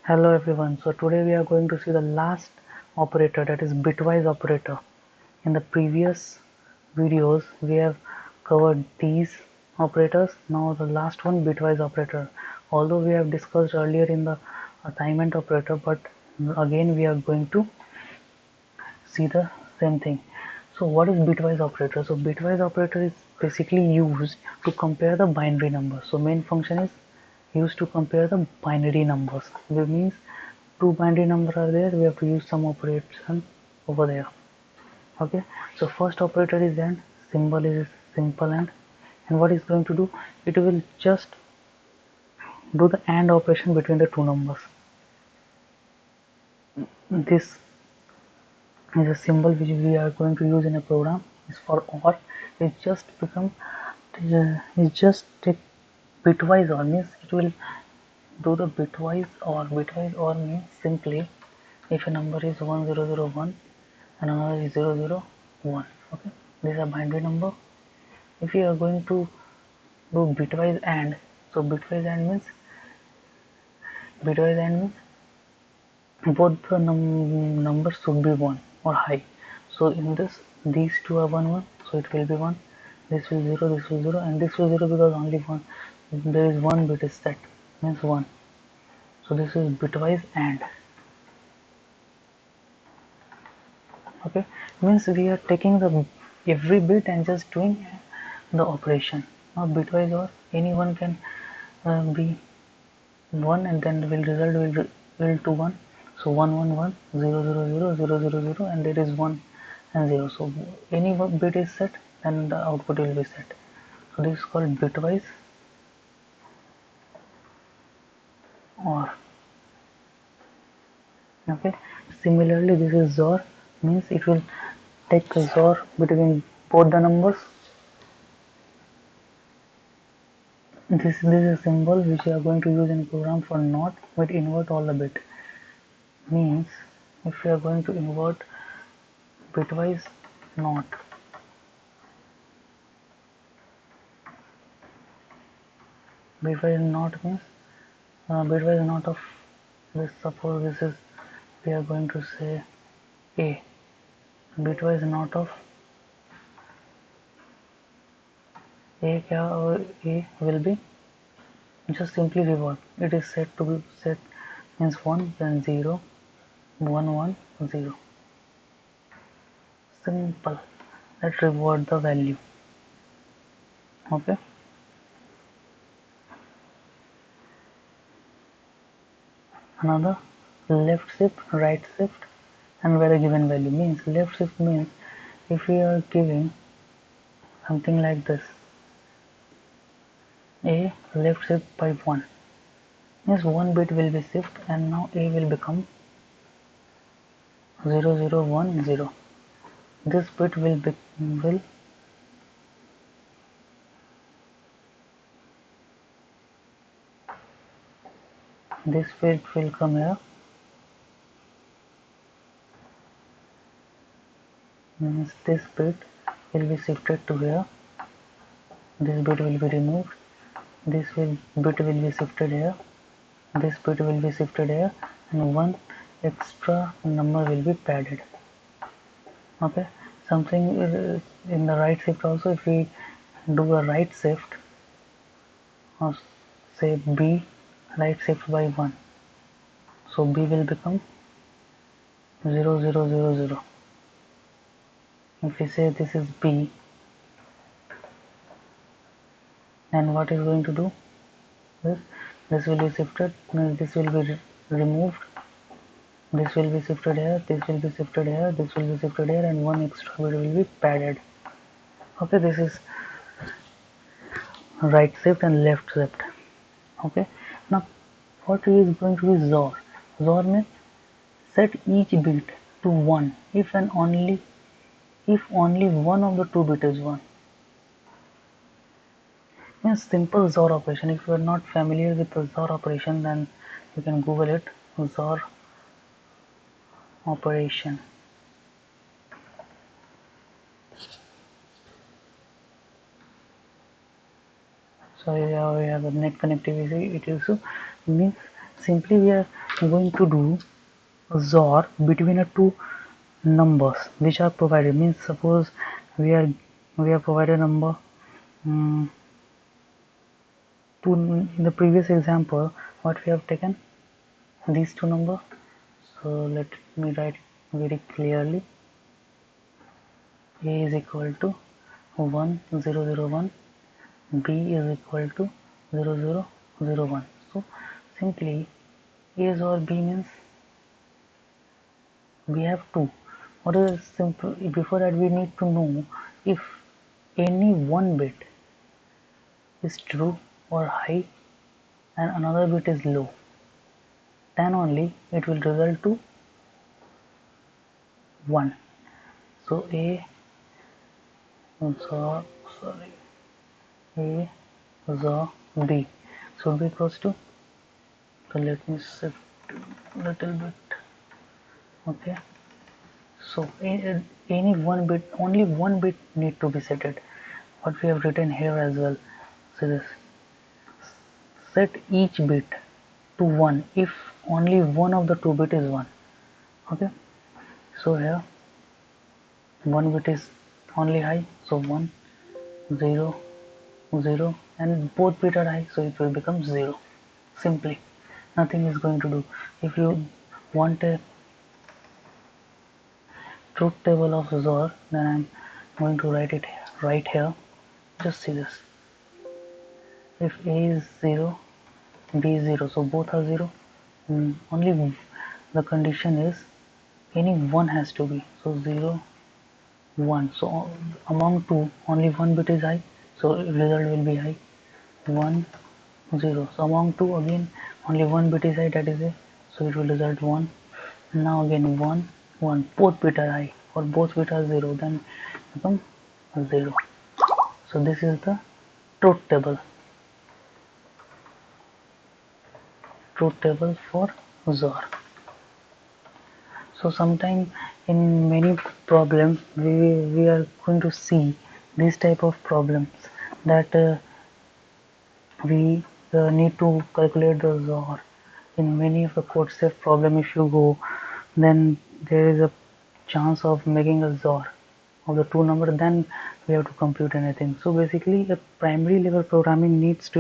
Hello everyone. So today we are going to see the last operator, that is bitwise operator. In the previous videos we have covered these operators. Now the last one, bitwise operator. Although we have discussed earlier in the assignment operator, but again we are going to see the same thing. So what is bitwise operator? So bitwise operator is basically used to compare the binary numbers. So main function is used to compare the binary numbers. Which means two binary numbers are there, we have to use some operation over there. Okay, so first operator is AND. Symbol is simple and what it's going to do, it will just do the AND operation between the two numbers. This is a symbol which we are going to use in a program. Is for OR. It just become it just take bitwise OR, means it will do the bitwise OR. Bitwise OR means simply if a number is 1001 and another is 001. Okay, these are binary number. If you are going to do bitwise AND, so bitwise AND means both the numbers should be 1 or high. So in this, these two are 1 1, so it will be 1. This will 0, this will 0, and this will 0 because only one, there is one bit is set, means 1. So this is bitwise AND. Okay, means we are taking the every bit and just doing the operation. Now bitwise OR, anyone can be 1 and then will result will to 1. So 1 1 1 0 0 0 0 0 0 and there is 1 and 0. So any bit is set and the output will be set. So this is called bitwise OR. Okay, similarly this is XOR, means it will take a XOR between both the numbers. This is a symbol which we are going to use in program for NOT, but invert all the bit. Means if we are going to invert bitwise NOT, bitwise NOT means bitwise NOT of this, suppose this is, we are going to say A. Bitwise NOT of A will be just simply revert. It is set to be set means 1 then 0 1 1 0. Simple. Let's revert the value. Okay. Another left shift, right shift, and where a given value, means left shift means if we are giving something like this, A left shift by 1, means one bit will be shift and now A will become 0 0 1 0. This bit will this bit will come here, means this bit will be shifted to here, this bit will be removed, bit will be shifted here, this bit will be shifted here, and one extra number will be padded. Okay, something is in the right shift also. If we do a right shift, or say B right shift by 1, so B will become 0 0 0 0. If we say this is B, and what is going to do, this will be shifted, this will be removed, this will be shifted here, this will be shifted here, this will be shifted here, and one extra bit will be padded. Okay, this is right shift and left shift. Okay, now what is going to be XOR? XOR means set each bit to 1 if and only if only one of the two bit is 1. Means simple XOR operation. If you are not familiar with the XOR operation, then you can Google it. XOR operation. So here we have the net connectivity. It also means simply we are going to do a XOR between a two numbers which are provided. Means suppose we are provided a number in the previous example what we have taken these two numbers. So let me write very clearly. A is equal to 1001, B is equal to 0001. So simply A or B means we have two. What is simple? Before that we need to know if any one bit is true or high and another bit is low, then only it will result to 1. So A sorry A B should be equals to, so let me shift a little bit. Okay, so any one bit, only one bit need to be set. What we have written here as well. So this set each bit to 1 if only one of the two bit is 1. Okay, so here one bit is only high, so 1 0 0, and both bit are high, so it will become 0. Simply nothing is going to do. If you want a truth table of XOR, then I'm going to write it right here. Just see this. If A is 0, B is 0, so both are 0. Only the condition is any one has to be, so 0 1. So among two only one bit is high, so result will be high. 1 0. So among two again only one bit is high, that is A, so it will result 1. Now again 1 1, both bit are high or both bit are 0, then become 0. So this is the truth table for XOR. So sometime in many problems we are going to see this type of problems that we need to calculate the XOR. In many of the code safe problem, if you go, then there is a chance of making a XOR of the two number, then we have to compute anything. So basically a primary level programming needs to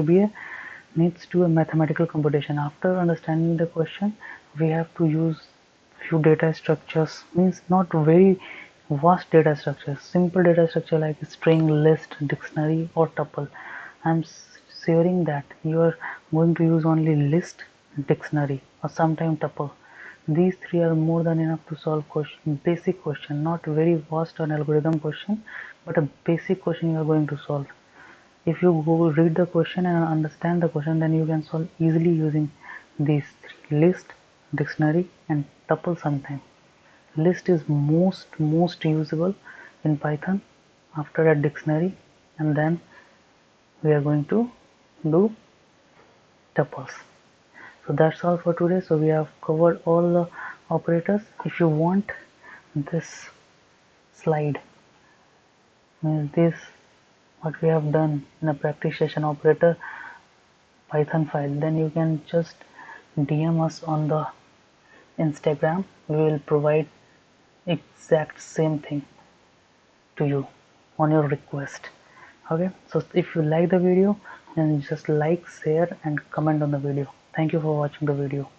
a mathematical computation. After understanding the question, we have to use few data structures, means not very vast data structures, simple data structure like string, list, dictionary or tuple. I'm assuring that you are going to use only list, dictionary or sometime tuple. These three are more than enough to solve question, basic question, not very vast or algorithm question, but a basic question you are going to solve. If you go read the question and understand the question, then you can solve easily using these three: list, dictionary and tuple. Sometime list is most usable in Python, after that dictionary, and then we are going to do tuples. So that's all for today. So we have covered all the operators. If you want this slide, means this what we have done in a practice session operator Python file, then you can just DM us on the Instagram. We will provide exact same thing to you on your request. Okay, so if you like the video, then just like, share and comment on the video. Thank you for watching the video.